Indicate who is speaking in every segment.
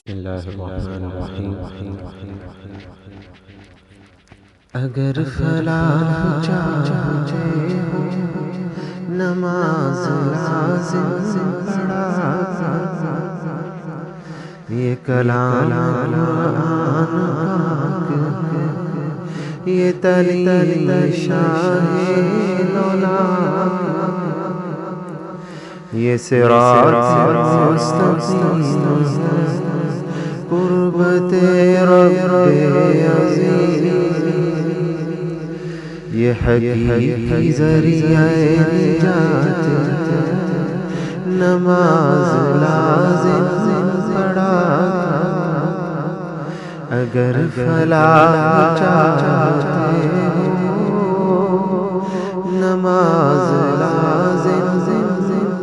Speaker 1: بسم اللہ الرحمن الرحیم۔ اگر فلاح چاہتے ہو نماز لازم پڑھا، یہ کلام قرآن پاک، یہ تعلیم شاہ لولا، یہ صراط مستقیم قربت رب عظیم، یہ حقیقی ذریعہ نجات، نماز لازم پڑھا۔ اگر فلاح چاہتے ہو نماز لازم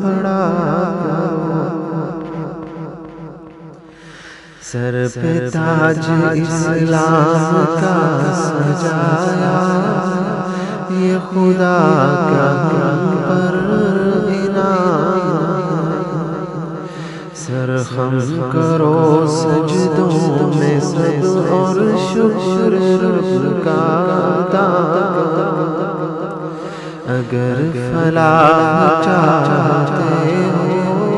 Speaker 1: پڑھا، سر پہ تاج اسلام کا سجایا، یہ خدا کا ہم پر انعام، سر خم کرو سجدوں میں سب اور شکر رب کا ادا۔ اگر فلاح چاہتے ہو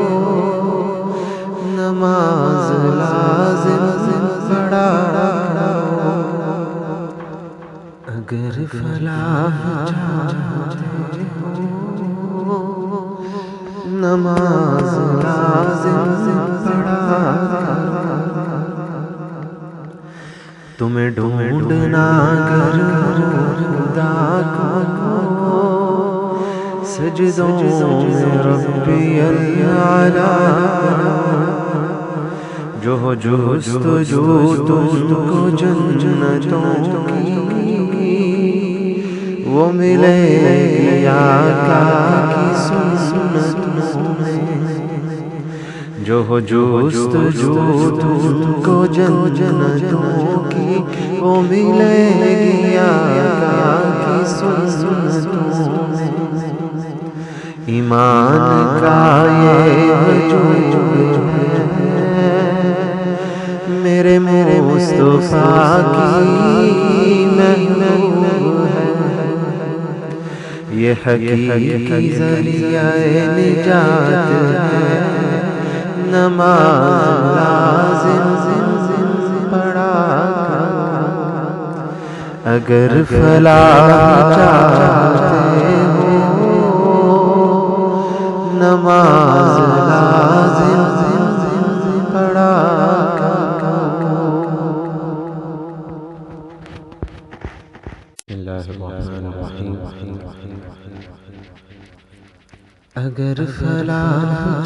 Speaker 1: نماز لازم پڑھا، اگر فلاح چاہتے ہو نماز لازم پڑھا۔ تمہیں ڈھونڈنا گر خدا کو سجدوں میں ربی الاعلیٰ، جو جستجو تم کو جنتوں کی، وہ ملے گی آقا کی سنتوں میں، جو جستجو تم کو جنتوں کی، وہ ملے گی آقا کی سنتوں میں۔ ایمان کا یہ وجود ہے میرے مصطفیٰ کی محبوب ہے، یہ حقیقی ذریعہ نجات ہے، نماز لازم پڑھا۔ اگر فلاح چاہتے ہو نماز لازم پڑھا۔ بسم اللہ الرحمن الرحیم۔ اگر فلاح